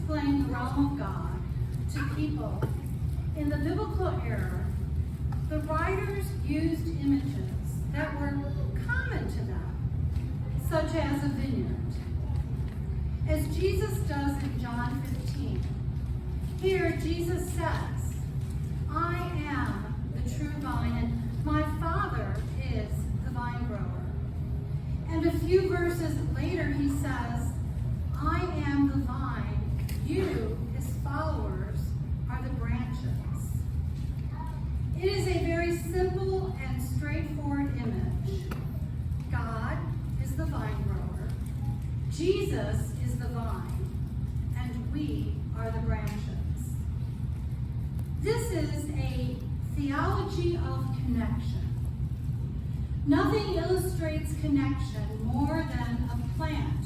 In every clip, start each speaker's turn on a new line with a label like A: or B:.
A: explain the realm of God to people in the biblical era, the writers used images that were common to them, such as a vineyard. As Jesus does in John 15. Here, Jesus says, I am the true vine, and my Father is the vine grower. And a few verses later, he says, I am the vine, you, his followers, are the branches. It is a very simple and straightforward image. God is the vine grower. Jesus is the vine, and we are the branches. This is a theology of connection. Nothing illustrates connection more than a plant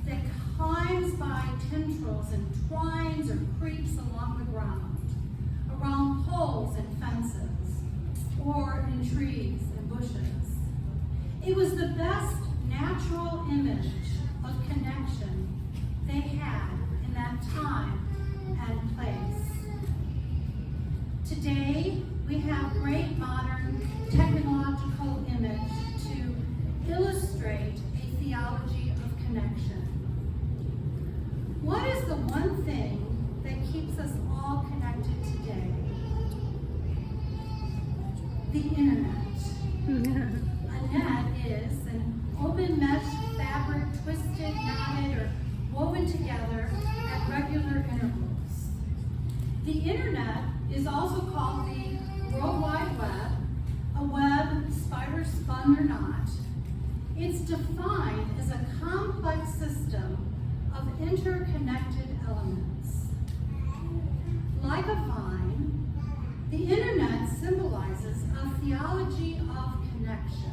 A: that climbs by tendrils and twines or creeps along the ground, around poles and fences, or in trees and bushes. It was the best natural image of connection they had in that time and place. Today, we have great modern technological image to illustrate a theology of connection. What is the one thing that keeps us all connected today? The internet. A net is an open mesh fabric twisted, knotted, or woven together at regular intervals. The internet is also called the World Wide Web, a web spider spun or not. It's defined as a complex system of interconnected elements. Like a vine, the internet symbolizes a theology of connection.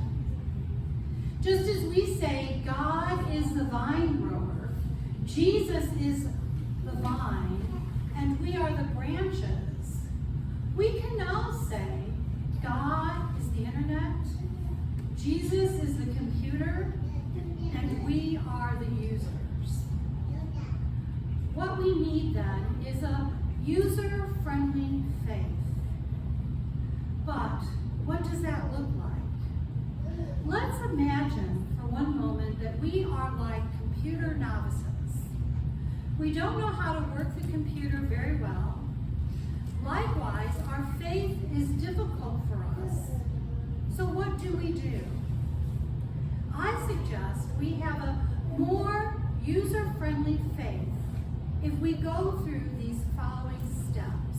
A: Just as we say God is the vine grower, Jesus is the vine, and we are the branches, we can now say God is the internet, Jesus is the computer, and we are the users. What we need then is a user-friendly faith. But what does that look like? Let's imagine for one moment that we are like computer novices. We don't know how to work the computer very well. Likewise, our faith is difficult for us. So what do? I suggest we have a more user-friendly faith if we go through these following steps.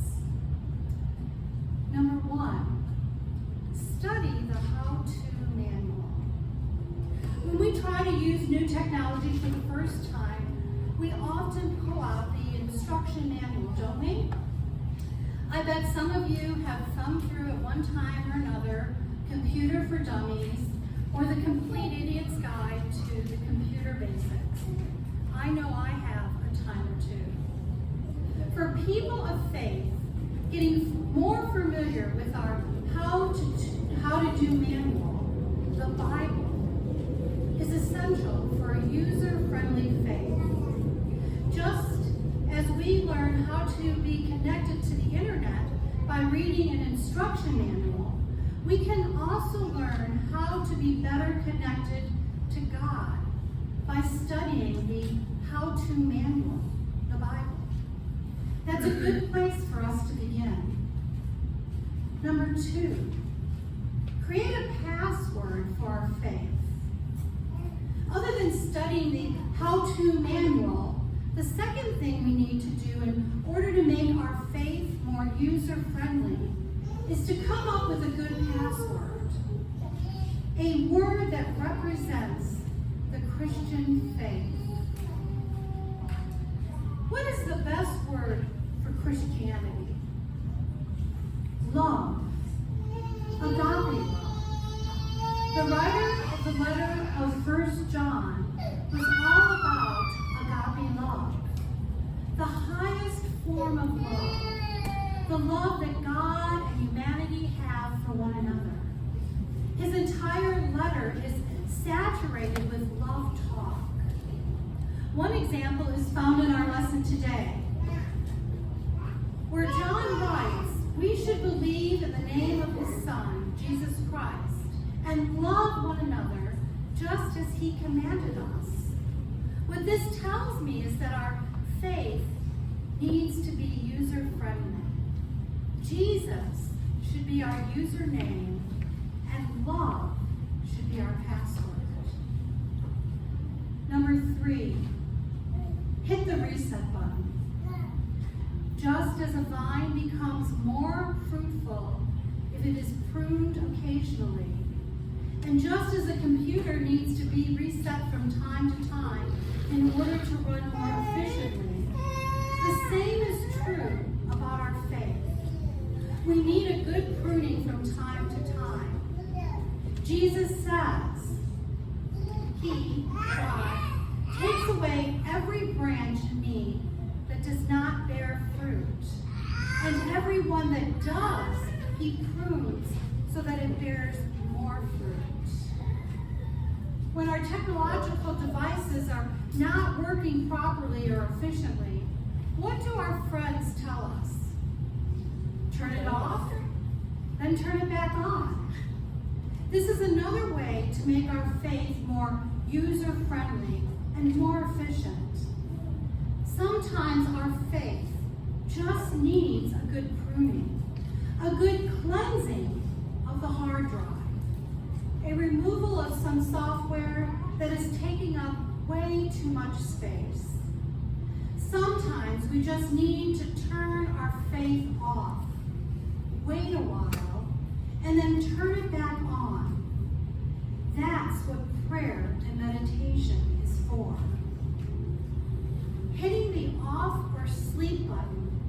A: Number 1, study the how-to manual. When we try to use new technology for the first time, we often pull out the instruction manual, don't we? I bet some of you have thumbed through at one time or another Computer for Dummies or the Complete Idiot's Guide to the Computer Basics. I know I have a time or two. For people of faith, getting more familiar with our how to do manual, the Bible, is essential for a user-friendly faith. Just as we learn how to be connected to the internet by reading an instruction manual, we can also learn how to be better connected to God by studying the how-to manual, the Bible. That's a good place for us to begin. Number 2, create a password for our faith. Other than studying the how-to manual, the second thing we need to do in order to make our faith more user-friendly is to come up with a good password. A word that represents the Christian faith. What is the best word for Christianity? Love. Agape love. The writer of the letter of 1 John was all about agape love. The highest form of love. The love that God and humanity have for one another. His entire letter is saturated with love talk. One example is found in our lesson today, where John writes, we should believe in the name of his Son, Jesus Christ, and love one another just as he commanded us. What this tells me is that our faith needs to be user-friendly. Jesus should be our username, and love should be our password. Number 3, hit the reset button. Just as a vine becomes more fruitful if it is pruned occasionally, and just as a computer needs to be reset from time to time in order to run more efficiently, the same is true about our faith. We need a good pruning from time to time. Jesus says, He, God, takes away every branch in me that does not bear fruit, and every one that does, He prunes so that it bears more fruit. When our technological devices are not working properly or efficiently, what do our friends tell us? Turn it off, then turn it back on. This is another way to make our faith more user-friendly and more efficient. Sometimes our faith just needs a good pruning, a good cleansing of the hard drive, a removal of some software that is taking up way too much space. Sometimes we just need to turn our faith off, wait a while, and then turn it back on. That's what prayer and meditation is for. Hitting the off or sleep button,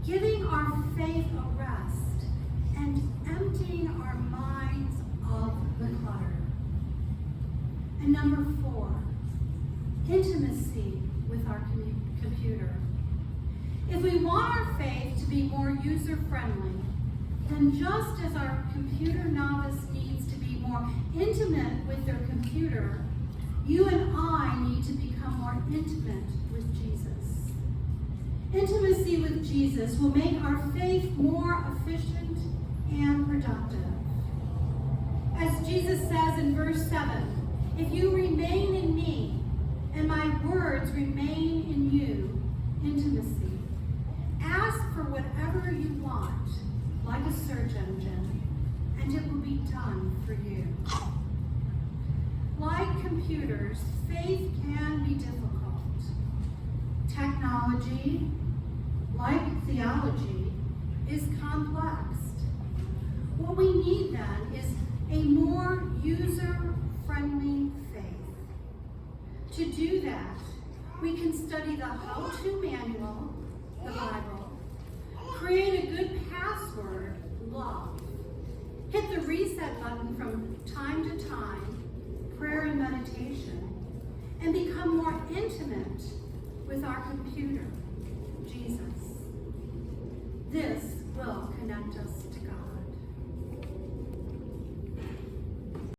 A: giving our faith a rest, and emptying our minds of the clutter. And number 4, intimacy with our computer. If we want our faith to be more user-friendly, then just as our computer novice needs to be more intimate with their computer, you and I need to become more intimate with Jesus. Intimacy with Jesus will make our faith more efficient and productive. As Jesus says in verse 7, if you remain in me and my words remain in you, intimacy. Ask for whatever you want, like a search engine, and it will be done for you. Like computers, faith can be difficult. Technology, like theology, is complex. What we need then is a more user-friendly faith. To do that, we can study the how-to manual, the Bible, create a good password, love, hit the reset button from time to time, prayer and meditation, and become more intimate with our computer, Jesus. This will connect us to God.